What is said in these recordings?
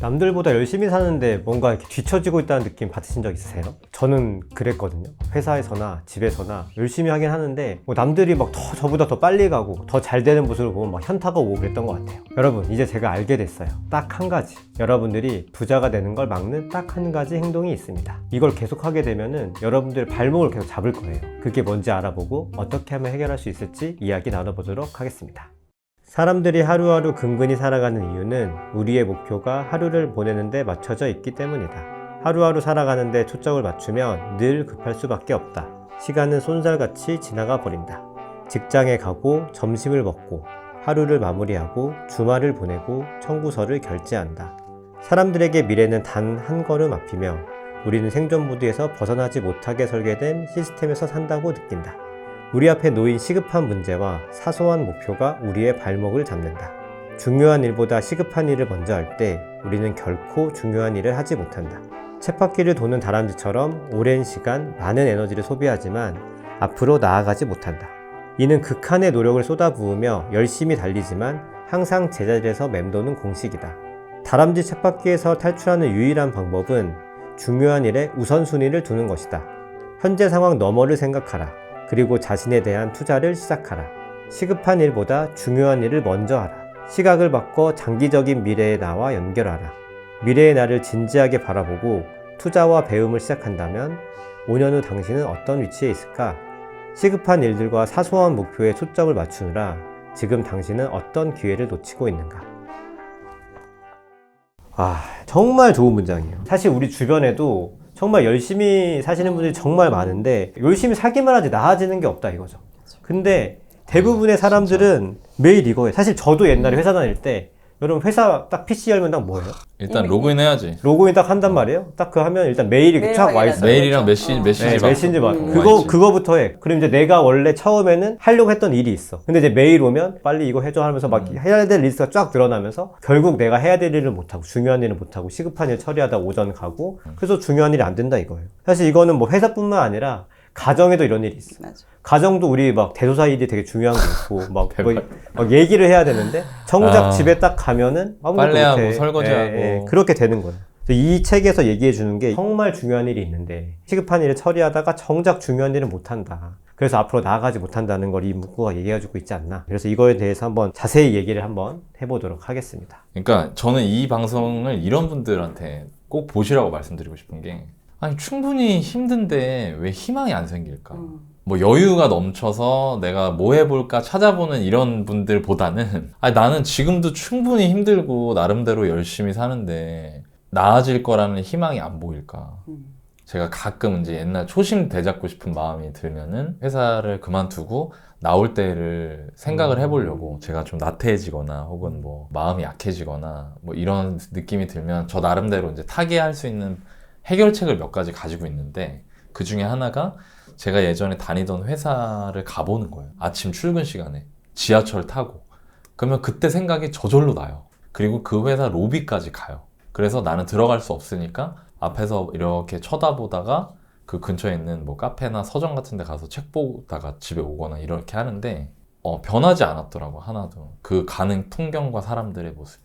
남들보다 열심히 사는데 뭔가 이렇게 뒤처지고 있다는 느낌 받으신 적 있으세요? 저는 그랬거든요. 회사에서나 집에서나 열심히 하긴 하는데 뭐 남들이 막 저보다 더 빨리 가고 더 잘 되는 모습을 보면 막 현타가 오고 그랬던 것 같아요. 여러분, 이제 제가 알게 됐어요. 딱 한 가지, 여러분들이 부자가 되는 걸 막는 딱 한 가지 행동이 있습니다. 이걸 계속하게 되면은 여러분들의 발목을 계속 잡을 거예요. 그게 뭔지 알아보고 어떻게 하면 해결할 수 있을지 이야기 나눠보도록 하겠습니다. 사람들이 하루하루 근근히 살아가는 이유는 우리의 목표가 하루를 보내는 데 맞춰져 있기 때문이다. 하루하루 살아가는데 초점을 맞추면 늘 급할 수밖에 없다. 시간은 쏜살같이 지나가 버린다. 직장에 가고 점심을 먹고 하루를 마무리하고 주말을 보내고 청구서를 결제한다. 사람들에게 미래는 단 한 걸음 앞이며 우리는 생존 모드에서 벗어나지 못하게 설계된 시스템에서 산다고 느낀다. 우리 앞에 놓인 시급한 문제와 사소한 목표가 우리의 발목을 잡는다. 중요한 일보다 시급한 일을 먼저 할 때 우리는 결코 중요한 일을 하지 못한다. 쳇바퀴를 도는 다람쥐처럼 오랜 시간 많은 에너지를 소비하지만 앞으로 나아가지 못한다. 이는 극한의 노력을 쏟아부으며 열심히 달리지만 항상 제자리에서 맴도는 공식이다. 다람쥐 쳇바퀴에서 탈출하는 유일한 방법은 중요한 일에 우선순위를 두는 것이다. 현재 상황 너머를 생각하라. 그리고 자신에 대한 투자를 시작하라. 시급한 일보다 중요한 일을 먼저 하라. 시각을 바꿔 장기적인 미래의 나와 연결하라. 미래의 나를 진지하게 바라보고 투자와 배움을 시작한다면 5년 후 당신은 어떤 위치에 있을까? 시급한 일들과 사소한 목표에 초점을 맞추느라 지금 당신은 어떤 기회를 놓치고 있는가? 정말 좋은 문장이에요. 사실 우리 주변에도 정말 열심히 사시는 분들이 정말 많은데 열심히 살기만 하지 나아지는 게 없다 이거죠. 근데 대부분의 사람들은 매일 이거예요. 사실 저도 옛날에 회사 다닐 때 여러분 회사 딱 PC 열면 딱 뭐예요? 일단 로그인 해야지. 로그인 딱 한단 말이에요. 딱 그거 하면 일단 메일이 쫙 와 있어요. 메일이랑 메시지 봐. 메신저 봐. 그거부터 해. 그럼 이제 내가 원래 처음에는 하려고 했던 일이 있어. 근데 이제 메일 오면 빨리 이거 해줘 하면서 막 해야 될 리스트가 쫙 드러나면서 결국 내가 해야 될 일을 못하고 중요한 일을 못하고 시급한 일 처리하다 오전 가고 그래서 중요한 일이 안 된다 이거예요. 사실 이거는 뭐 회사뿐만 아니라 가정에도 이런 일이 있어. 맞아. 가정도 우리 막 대소사 일이 되게 중요한 게 있고 막 얘기를 해야 되는데 정작 집에 딱 가면은 아무것도 빨래하고 못해. 설거지하고 그렇게 되는 거예요. 이 책에서 얘기해 주는 게 정말 중요한 일이 있는데 시급한 일을 처리하다가 정작 중요한 일을 못한다. 그래서 앞으로 나아가지 못한다는 걸 이 문구가 얘기해주고 있지 않나. 그래서 이거에 대해서 한번 자세히 얘기를 한번 해보도록 하겠습니다. 그러니까 저는 이 방송을 이런 분들한테 꼭 보시라고 말씀드리고 싶은 게 아니 충분히 힘든데 왜 희망이 안 생길까? 뭐 여유가 넘쳐서 내가 뭐 해볼까 찾아보는 이런 분들보다는 아니 나는 지금도 충분히 힘들고 나름대로 열심히 사는데 나아질 거라는 희망이 안 보일까? 제가 가끔 이제 옛날 초심 되잡고 싶은 마음이 들면은 회사를 그만두고 나올 때를 생각을 해보려고 제가 좀 나태해지거나 혹은 뭐 마음이 약해지거나 뭐 이런 느낌이 들면 저 나름대로 이제 타개할 수 있는 해결책을 몇 가지 가지고 있는데 그 중에 하나가 제가 예전에 다니던 회사를 가보는 거예요. 아침 출근 시간에 지하철 타고 그러면 그때 생각이 저절로 나요. 그리고 그 회사 로비까지 가요. 그래서 나는 들어갈 수 없으니까 앞에서 이렇게 쳐다보다가 그 근처에 있는 뭐 카페나 서점 같은 데 가서 책 보다가 집에 오거나 이렇게 하는데 변하지 않았더라고 하나도. 그 가는 풍경과 사람들의 모습.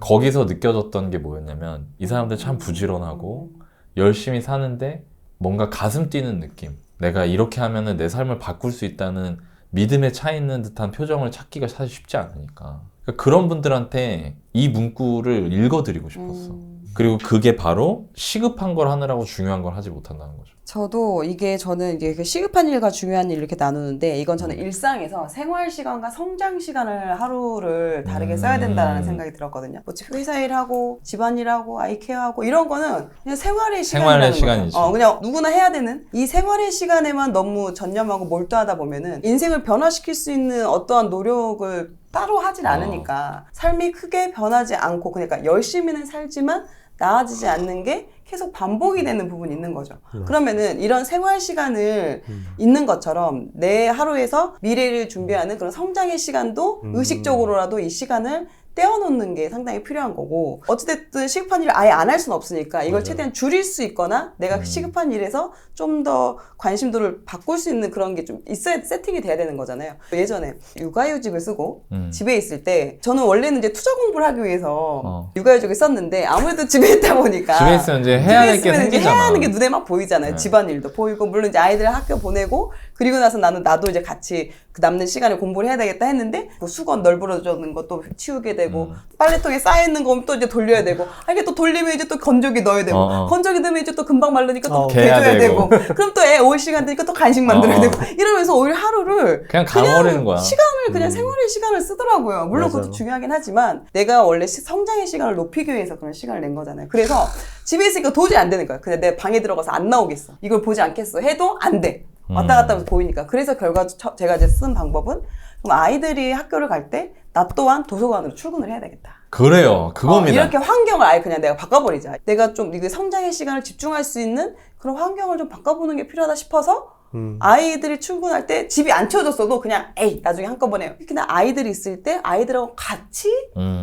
거기서 느껴졌던 게 뭐였냐면 이 사람들 참 부지런하고 열심히 사는데 뭔가 가슴 뛰는 느낌. 내가 이렇게 하면은 내 삶을 바꿀 수 있다는 믿음에 차 있는 듯한 표정을 찾기가 사실 쉽지 않으니까. 그러니까 그런 분들한테 이 문구를 읽어드리고 싶었어. 그리고 그게 바로 시급한 걸 하느라고 중요한 걸 하지 못한다는 거죠. 저는 이게 그 시급한 일과 중요한 일 이렇게 나누는데 이건 저는 일상에서 생활 시간과 성장 시간을 하루를 다르게 써야 된다는 생각이 들었거든요. 뭐 회사 일하고 집안 일하고 아이 케어하고 이런 거는 그냥 생활의 시간이라는 거죠. 그냥 누구나 해야 되는 이 생활의 시간에만 너무 전념하고 몰두하다 보면은 인생을 변화시킬 수 있는 어떠한 노력을 따로 하진 않으니까 삶이 크게 변하지 않고 그러니까 열심히는 살지만 나아지지 않는 게 계속 반복이 되는 부분이 있는 거죠. 그러면은 이런 생활 시간을 있는 것처럼 내 하루에서 미래를 준비하는 그런 성장의 시간도 의식적으로라도 이 시간을 떼어놓는 게 상당히 필요한 거고 어찌됐든 시급한 일을 아예 안 할 수는 없으니까 이걸 맞아요. 최대한 줄일 수 있거나 내가 시급한 일에서 좀 더 관심도를 바꿀 수 있는 그런 게 좀 있어야 세팅이 돼야 되는 거잖아요. 예전에 육아휴직을 쓰고 집에 있을 때 저는 원래는 이제 투자 공부를 하기 위해서 육아휴직을 썼는데 아무래도 집에 있다 보니까 집에 있으면 이제 해야 될 게 집에 있으면 이제 생기잖아. 해야 하는 게 눈에 막 보이잖아요. 네. 집안일도 보이고 물론 이제 아이들 학교 보내고 그리고 나서 나도 이제 같이 그 남는 시간에 공부를 해야 되겠다 했는데 뭐 수건 널브러져는 것도 치우게 되고 빨래통에 쌓여있는 거 또 이제 돌려야 되고 이게 또 돌리면 이제 또 건조기 넣어야 되고 건조기 넣으면 이제 또 금방 마르니까 또 개야 개줘야 되고. 되고 그럼 또 애 올 시간 되니까 또 간식 만들어야 되고 이러면서 오히려 하루를 그냥 가버리는 거야. 시간을 그냥 생활의 시간을 쓰더라고요. 물론 맞아요. 그것도 중요하긴 하지만 내가 원래 성장의 시간을 높이기 위해서 그런 시간을 낸 거잖아요. 그래서 집에 있으니까 도저히 안 되는 거야. 그냥 내 방에 들어가서 안 나오겠어. 이걸 보지 않겠어. 해도 안 돼. 왔다 갔다 하면서 보이니까. 그래서 결과적으로 제가 이제 쓴 방법은 그럼 아이들이 학교를 갈 때 나 또한 도서관으로 출근을 해야 되겠다. 그래요. 그겁니다. 이렇게 환경을 아예 그냥 내가 바꿔버리자. 내가 좀 이게 성장의 시간을 집중할 수 있는 그런 환경을 좀 바꿔보는 게 필요하다 싶어서 아이들이 출근할 때 집이 안 치워졌어도 그냥 에이 나중에 한꺼번에 그냥 아이들이 있을 때 아이들하고 같이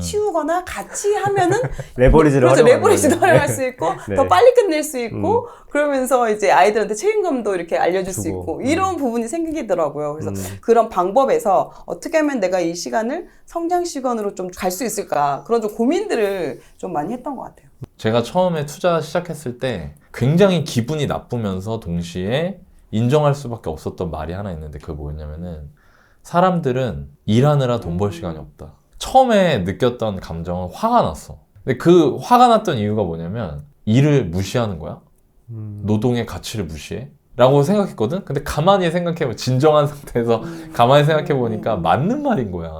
치우거나 같이 하면은 레버리지를 그렇죠. 활용하는 레버리지도 거죠. 활용할 수 있고 네. 더 빨리 끝낼 수 있고 그러면서 이제 아이들한테 책임감도 이렇게 알려줄 수 주고. 있고 이런 부분이 생기더라고요. 그래서 그런 방법에서 어떻게 하면 내가 이 시간을 성장 시간으로 좀 갈 수 있을까 그런 좀 고민들을 좀 많이 했던 것 같아요. 제가 처음에 투자 시작했을 때 굉장히 기분이 나쁘면서 동시에 인정할 수밖에 없었던 말이 하나 있는데 그게 뭐였냐면은 사람들은 일하느라 돈 벌 시간이 없다. 처음에 느꼈던 감정은 화가 났어. 근데 그 화가 났던 이유가 뭐냐면 일을 무시하는 거야? 노동의 가치를 무시해? 라고 생각했거든? 근데 가만히 생각해보면 진정한 상태에서 가만히 생각해보니까 맞는 말인 거야.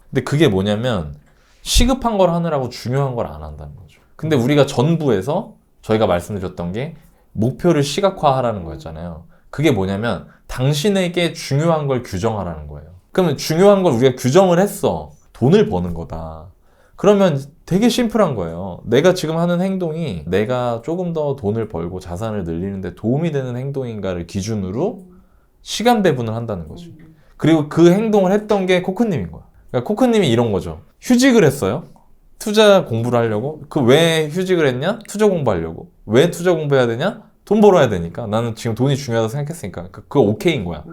근데 그게 뭐냐면 시급한 걸 하느라고 중요한 걸 안 한다는 거죠. 근데 우리가 전부에서 저희가 말씀드렸던 게 목표를 시각화하라는 거였잖아요. 그게 뭐냐면 당신에게 중요한 걸 규정하라는 거예요. 그러면 중요한 걸 우리가 규정을 했어. 돈을 버는 거다. 그러면 되게 심플한 거예요. 내가 지금 하는 행동이 내가 조금 더 돈을 벌고 자산을 늘리는데 도움이 되는 행동인가를 기준으로 시간 배분을 한다는 거죠. 그리고 그 행동을 했던 게 코크님인 거야. 그러니까 코크님이 이런 거죠. 휴직을 했어요. 투자 공부를 하려고. 그 왜 휴직을 했냐? 투자 공부하려고. 왜 투자 공부해야 되냐? 돈 벌어야 되니까. 나는 지금 돈이 중요하다고 생각했으니까. 그거 오케이인 거야.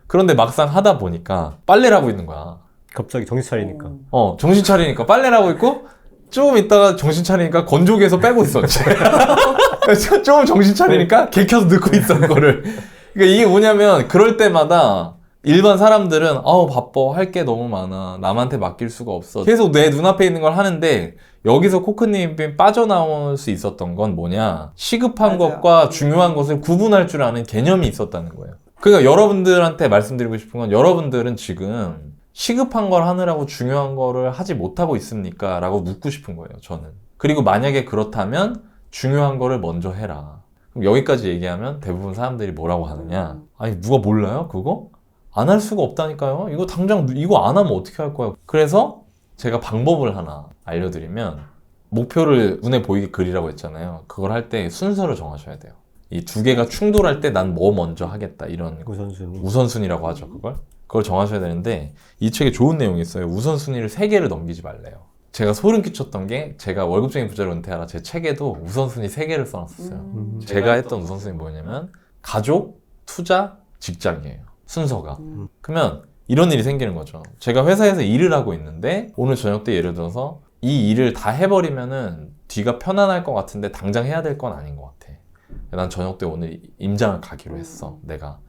그런데 막상 하다 보니까 빨래를 하고 있는 거야. 갑자기 정신 차리니까. 정신 차리니까 빨래를 하고 있고 조금 있다가 정신 차리니까 건조기에서 빼고 있어. 조금 정신 차리니까 개 켜서 넣고 있어 그거를. 그러니까 이게 뭐냐면 그럴 때마다 일반 사람들은 바빠 할 게 너무 많아 남한테 맡길 수가 없어 계속 내 눈앞에 있는 걸 하는데 여기서 코크님이 빠져나올 수 있었던 건 뭐냐 시급한 맞아요. 것과 중요한 것을 구분할 줄 아는 개념이 있었다는 거예요. 그러니까 여러분들한테 말씀드리고 싶은 건 여러분들은 지금 시급한 걸 하느라고 중요한 거를 하지 못하고 있습니까? 라고 묻고 싶은 거예요 저는. 그리고 만약에 그렇다면 중요한 거를 먼저 해라. 그럼 여기까지 얘기하면 대부분 사람들이 뭐라고 하느냐 아니 누가 몰라요 그거? 안 할 수가 없다니까요. 이거 당장 이거 안 하면 어떻게 할 거야. 그래서 제가 방법을 하나 알려드리면 목표를 눈에 보이게 그리라고 했잖아요. 그걸 할 때 순서를 정하셔야 돼요. 이 두 개가 충돌할 때 난 뭐 먼저 하겠다 이런 우선순위. 우선순위라고 하죠. 그걸 정하셔야 되는데 이 책에 좋은 내용이 있어요. 우선순위를 3개를 넘기지 말래요. 제가 소름 끼쳤던 게 제가 월급쟁이 부자로 은퇴하라 제 책에도 우선순위 3개를 써놨었어요. 제가 했던 우선순위 뭐냐면 가족, 투자, 직장이에요. 순서가. 그러면 이런 일이 생기는 거죠. 제가 회사에서 일을 하고 있는데 오늘 저녁 때 예를 들어서 이 일을 다 해버리면은 뒤가 편안할 것 같은데 당장 해야 될 건 아닌 것 같아. 난 저녁 때 오늘 임장을 가기로 했어. 내가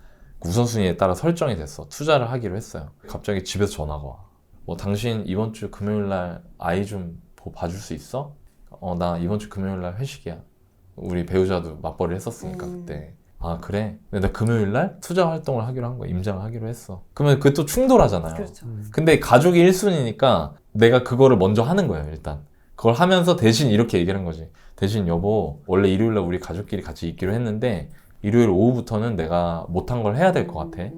우선순위에 따라 설정이 됐어. 투자를 하기로 했어요. 갑자기 집에서 전화가 와. 뭐 당신 이번 주 금요일 날 아이 좀 봐줄 수 있어? 나 이번 주 금요일 날 회식이야. 우리 배우자도 맞벌이를 했었으니까 그때. 아 그래? 근데 나 금요일 날 투자 활동을 하기로 한 거야. 임장을 하기로 했어. 그러면 그게 또 충돌하잖아요. 그렇죠. 근데 가족이 1순위니까 내가 그거를 먼저 하는 거예요. 일단 그걸 하면서 대신 이렇게 얘기를 한 거지. 대신 여보 원래 일요일 날 우리 가족끼리 같이 있기로 했는데 일요일 오후부터는 내가 못한 걸 해야 될 것 같아.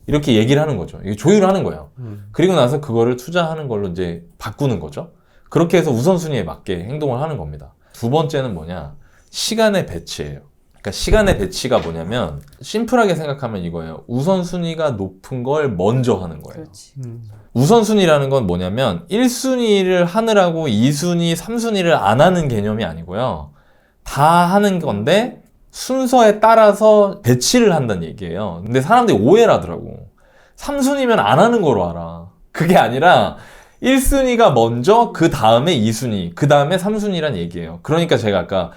이렇게 얘기를 하는 거죠. 이게 조율을 하는 거예요. 그리고 나서 그거를 투자하는 걸로 이제 바꾸는 거죠. 그렇게 해서 우선순위에 맞게 행동을 하는 겁니다. 두 번째는 뭐냐? 시간의 배치예요. 그러니까 시간의 배치가 뭐냐면 심플하게 생각하면 이거예요. 우선순위가 높은 걸 먼저 하는 거예요. 그렇지. 우선순위라는 건 뭐냐면 1순위를 하느라고 2순위, 3순위를 안 하는 개념이 아니고요. 다 하는 건데 순서에 따라서 배치를 한다는 얘기예요. 근데 사람들이 오해를 하더라고. 3순위면 안 하는 거로 알아. 그게 아니라 1순위가 먼저 그 다음에 2순위, 그 다음에 3순위란 얘기예요. 그러니까 제가 아까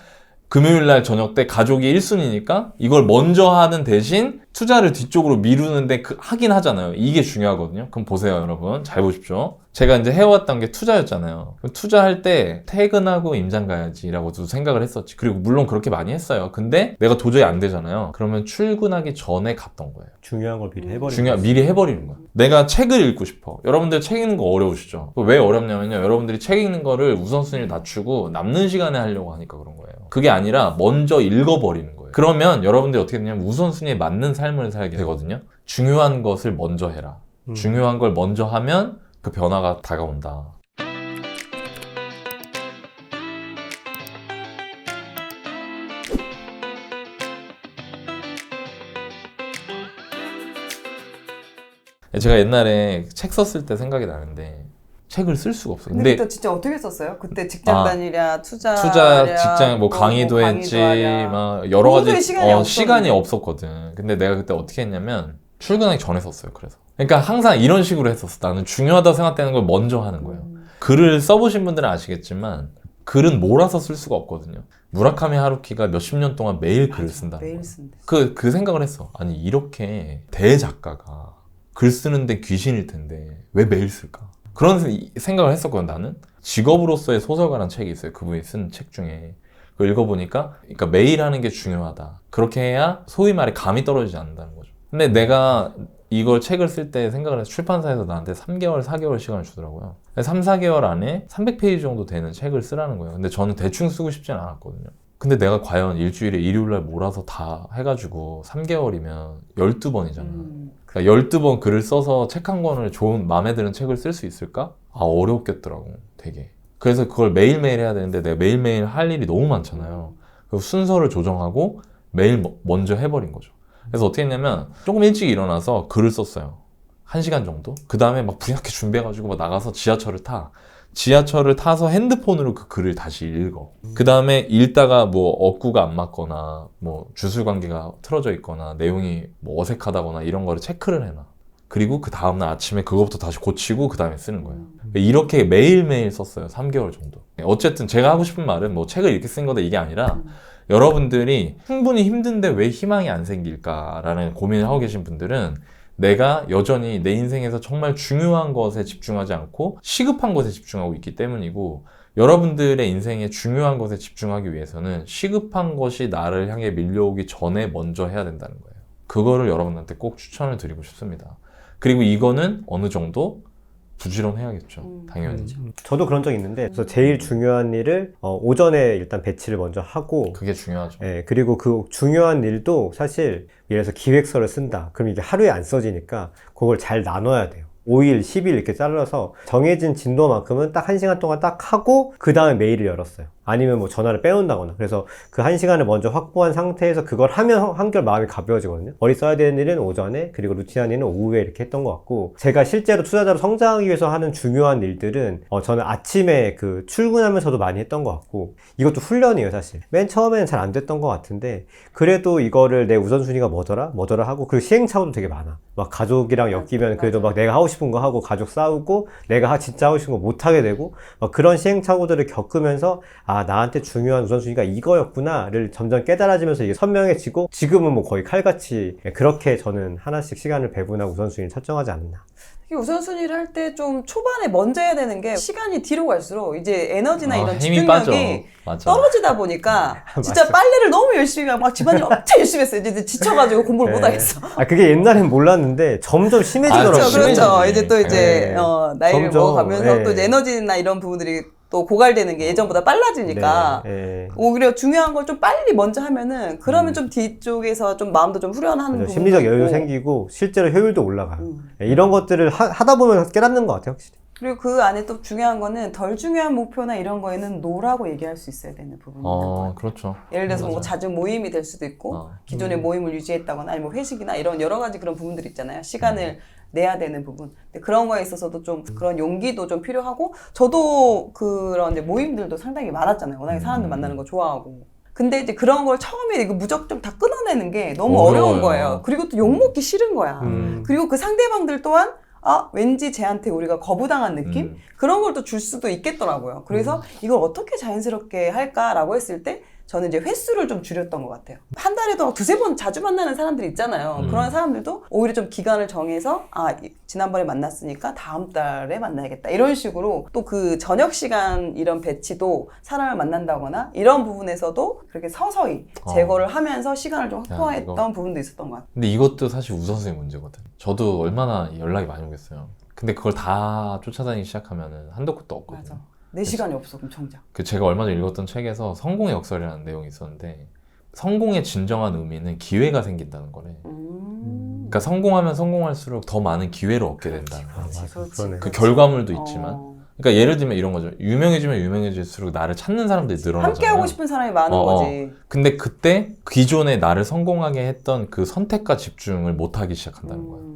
금요일날 저녁 때 가족이 1순위니까 이걸 먼저 하는 대신 투자를 뒤쪽으로 미루는데 하긴 하잖아요. 이게 중요하거든요. 그럼 보세요, 여러분. 잘 보십시오. 제가 이제 해왔던 게 투자였잖아요. 투자할 때 퇴근하고 임장 가야지라고도 생각을 했었지. 그리고 물론 그렇게 많이 했어요. 근데 내가 도저히 안 되잖아요. 그러면 출근하기 전에 갔던 거예요. 중요한 걸 미리 해버리는 미리 해버리는 거야. 내가 책을 읽고 싶어. 여러분들 책 읽는 거 어려우시죠? 왜 어렵냐면요. 여러분들이 책 읽는 거를 우선순위를 낮추고 남는 시간에 하려고 하니까 그런 거예요. 그게 아니라 먼저 읽어버리는 거예요. 그러면 여러분들이 어떻게 되냐면 우선순위에 맞는 삶을 살게 되거든요. 중요한 것을 먼저 해라. 중요한 걸 먼저 하면 그 변화가 다가온다. 제가 옛날에 책 썼을 때 생각이 나는데 책을 쓸 수가 없어요. 근데 그때 진짜 어떻게 썼어요? 그때 직장 다니랴 투자 직장 뭐 강의도 했지 막 여러 가지 시간이 없었거든. 근데 내가 그때 어떻게 했냐면 출근하기 전에 썼어요. 그러니까 항상 이런 식으로 했었어. 나는 중요하다고 생각되는 걸 먼저 하는 거예요. 글을 써보신 분들은 아시겠지만 글은 몰아서 쓸 수가 없거든요. 무라카미 하루키가 몇십 년 동안 매일 글을 쓴다는 거예요. 그 생각을 했어. 아니 이렇게 대작가가 글 쓰는데 귀신일 텐데 왜 매일 쓸까? 그런 생각을 했었거든. 나는 직업으로서의 소설가라는 책이 있어요. 그분이 쓴 책 중에 그걸 읽어보니까 그러니까 매일 하는 게 중요하다. 그렇게 해야 소위 말해 감이 떨어지지 않는다는 거죠. 근데 내가 이걸 책을 쓸 때 생각을 해서 출판사에서 나한테 3개월, 4개월 시간을 주더라고요. 3, 4개월 안에 300페이지 정도 되는 책을 쓰라는 거예요. 근데 저는 대충 쓰고 싶진 않았거든요. 근데 내가 과연 일주일에 일요일날 몰아서 다 해가지고 3개월이면 12번이잖아. 그러니까 12번 글을 써서 책 한 권을 좋은 마음에 드는 책을 쓸 수 있을까? 어렵겠더라고 되게. 그래서 그걸 매일매일 해야 되는데 내가 매일매일 할 일이 너무 많잖아요. 그래서 순서를 조정하고 매일 먼저 해버린 거죠. 그래서 어떻게 했냐면 조금 일찍 일어나서 글을 썼어요. 1시간 정도? 그 다음에 막 부랴하게 준비해가지고 막 나가서 지하철을 타서 핸드폰으로 그 글을 다시 읽어. 그 다음에 읽다가 뭐 어구가 안 맞거나 뭐 주술관계가 틀어져 있거나 내용이 뭐 어색하다거나 이런 거를 체크를 해놔. 그리고 그 다음날 아침에 그거부터 다시 고치고 그 다음에 쓰는 거예요. 이렇게 매일매일 썼어요. 3개월 정도. 어쨌든 제가 하고 싶은 말은 뭐 책을 이렇게 쓴 거다 이게 아니라 여러분들이 충분히 힘든데 왜 희망이 안 생길까라는 고민을 하고 계신 분들은 내가 여전히 내 인생에서 정말 중요한 것에 집중하지 않고 시급한 것에 집중하고 있기 때문이고 여러분들의 인생에 중요한 것에 집중하기 위해서는 시급한 것이 나를 향해 밀려오기 전에 먼저 해야 된다는 거예요. 그거를 여러분한테 꼭 추천을 드리고 싶습니다. 그리고 이거는 어느 정도 부지런해야겠죠. 당연히. 저도 그런 적이 있는데 그래서 제일 중요한 일을 오전에 일단 배치를 먼저 하고 그게 중요하죠. 그리고 그 중요한 일도 사실 예를 들어서 기획서를 쓴다. 그럼 이게 하루에 안 써지니까 그걸 잘 나눠야 돼요. 5일, 10일 이렇게 잘라서 정해진 진도만큼은 딱 1시간 동안 딱 하고 그 다음에 메일을 열었어요. 아니면 뭐 전화를 빼놓는다거나. 그래서 그 1시간을 먼저 확보한 상태에서 그걸 하면 한결 마음이 가벼워지거든요. 머리 써야 되는 일은 오전에, 그리고 루틴한 일은 오후에 이렇게 했던 것 같고, 제가 실제로 투자자로 성장하기 위해서 하는 중요한 일들은 저는 아침에 그 출근하면서도 많이 했던 것 같고, 이것도 훈련이에요 사실. 맨 처음에는 잘 안 됐던 것 같은데 그래도 이거를 내 우선순위가 뭐더라 하고, 그리고 시행착오도 되게 많아. 막 가족이랑 엮이면 그래도 막 내가 하고 싶은 거 하고 가족 싸우고 내가 진짜 하고 싶은 거 못하게 되고 막 그런 시행착오들을 겪으면서 나한테 중요한 우선순위가 이거였구나를 점점 깨달아지면서 이게 선명해지고 지금은 뭐 거의 칼같이 그렇게 저는 하나씩 시간을 배분하고 우선순위를 설정하지 않나. 우선순위를 할 때 좀 초반에 먼저 해야 되는 게 시간이 뒤로 갈수록 이제 에너지나 이런 힘이 빠져. 집중력이 맞아. 떨어지다 보니까 진짜 빨래를 너무 열심히 하고 막 집안일 엄청 열심히 했어요. 이제 지쳐가지고 공부를 못 하겠어. 그게 옛날엔 몰랐는데 점점 심해지더라고요. 그렇죠. 이제 또 이제 나이를 먹어가면서 또 이제 에너지나 이런 부분들이 또 고갈되는 게 예전보다 빨라지니까 오히려 중요한 걸 좀 빨리 먼저 하면은 그러면 좀 뒤쪽에서 좀 마음도 좀 후련한 부분도 심리적 여유도 있고. 생기고 실제로 효율도 올라가요. 이런 것들을 하다 보면 깨닫는 것 같아요 확실히. 그리고 그 안에 또 중요한 거는 덜 중요한 목표나 이런 거에는 노라고 얘기할 수 있어야 되는 부분이 있는 것 같아요. 그렇죠. 예를 들어서 뭐 맞아요. 잦은 모임이 될 수도 있고 기존의 모임을 유지했다거나 아니면 회식이나 이런 여러 가지 그런 부분들 있잖아요. 시간을 내야 되는 부분. 근데 그런 거에 있어서도 좀 그런 용기도 좀 필요하고 저도 그런 이제 모임들도 상당히 많았잖아요. 워낙에 사람들 만나는 거 좋아하고. 근데 이제 그런 걸 처음에 이거 무작정 다 끊어내는 게 너무 어려운 거예요. 그리고 또 욕먹기 싫은 거야. 그리고 그 상대방들 또한 왠지 쟤한테 우리가 거부당한 느낌? 그런 걸 또 줄 수도 있겠더라고요. 그래서 이걸 어떻게 자연스럽게 할까라고 했을 때 저는 이제 횟수를 좀 줄였던 것 같아요. 한 달에도 두세 번 자주 만나는 사람들이 있잖아요. 그런 사람들도 오히려 좀 기간을 정해서 지난번에 만났으니까 다음 달에 만나야겠다. 이런 식으로 또 그 저녁 시간 이런 배치도 사람을 만난다거나 이런 부분에서도 그렇게 서서히 제거를 하면서 시간을 좀 확보했던 부분도 있었던 것 같아요. 근데 이것도 사실 우선순위 문제거든. 저도 얼마나 연락이 많이 오겠어요. 근데 그걸 다 쫓아다니기 시작하면은 한도 끝도 없거든요. 맞아. 내 시간이 없어, 그럼 정작. 제가 얼마 전에 읽었던 책에서 성공의 역설이라는 내용이 있었는데 성공의 진정한 의미는 기회가 생긴다는 거래. 그러니까 성공하면 성공할수록 더 많은 기회를 얻게 된다는 거예요. 그러네. 그 결과물도 있지만 그러니까 예를 들면 이런 거죠. 유명해지면 유명해질수록 나를 찾는 사람들이 늘어나잖아요. 함께 하고 싶은 사람이 많은 거지. 근데 그때 기존에 나를 성공하게 했던 그 선택과 집중을 못하기 시작한다는 거예요.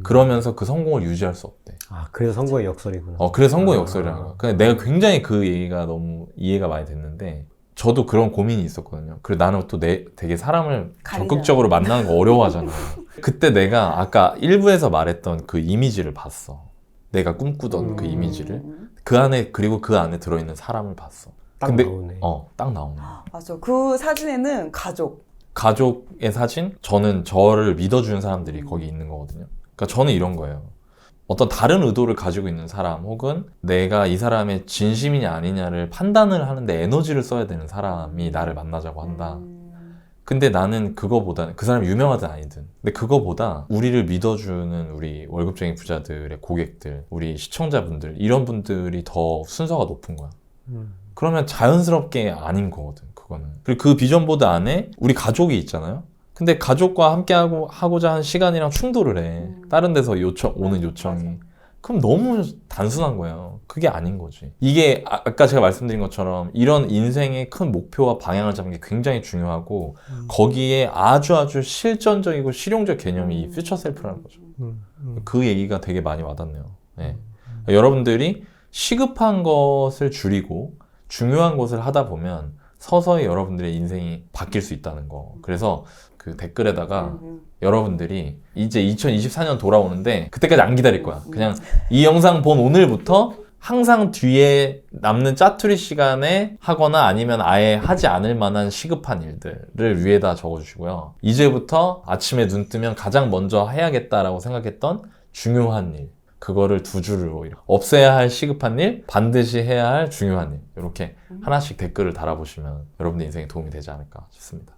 그러면서 그 성공을 유지할 수 없대. 그래서 성공의 역설이구나. 그래서 성공의 역설이라는 거야. 근데 내가 굉장히 그 얘기가 너무 이해가 많이 됐는데 저도 그런 고민이 있었거든요. 그리고 나는 또 되게 사람을 적극적으로 만나는 거 어려워하잖아요. 그때 내가 아까 일부에서 말했던 그 이미지를 봤어. 내가 꿈꾸던 그 이미지를 그리고 그 안에 들어있는 사람을 봤어. 딱 나오네. 딱 나오네. 맞아. 그 사진에는 가족의 사진? 저는 저를 믿어주는 사람들이 거기 있는 거거든요. 그러니까 저는 이런 거예요. 어떤 다른 의도를 가지고 있는 사람 혹은 내가 이 사람의 진심이냐 아니냐를 판단을 하는데 에너지를 써야 되는 사람이 나를 만나자고 한다. 근데 나는 그거보다 그 사람이 유명하든 아니든 근데 그거보다 우리를 믿어주는 우리 월급쟁이 부자들의 고객들 우리 시청자분들 이런 분들이 더 순서가 높은 거야. 그러면 자연스럽게 아닌 거거든 그거는. 그리고 그 비전보드 안에 우리 가족이 있잖아요. 근데 가족과 함께 하고자 하는 시간이랑 충돌을 해. 다른 데서 오는 요청이. 맞아. 그럼 너무 단순한 거예요. 그게 아닌 거지. 이게 아까 제가 말씀드린 것처럼 이런 인생의 큰 목표와 방향을 잡는 게 굉장히 중요하고 거기에 아주 실전적이고 실용적 개념이 이 퓨처 셀프라는 거죠. 그 얘기가 되게 많이 와닿네요. 네. 여러분들이 시급한 것을 줄이고 중요한 것을 하다 보면 서서히 여러분들의 인생이 바뀔 수 있다는 거. 그래서 그 댓글에다가 여러분들이 이제 2024년 돌아오는데 그때까지 안 기다릴 거야. 그냥 이 영상 본 오늘부터 항상 뒤에 남는 짜투리 시간에 하거나 아니면 아예 하지 않을 만한 시급한 일들을 위에다 적어주시고요. 이제부터 아침에 눈 뜨면 가장 먼저 해야겠다라고 생각했던 중요한 일. 그거를 두 줄로 없애야 할 시급한 일, 반드시 해야 할 중요한 일. 이렇게 하나씩 댓글을 달아보시면 여러분의 인생에 도움이 되지 않을까 싶습니다.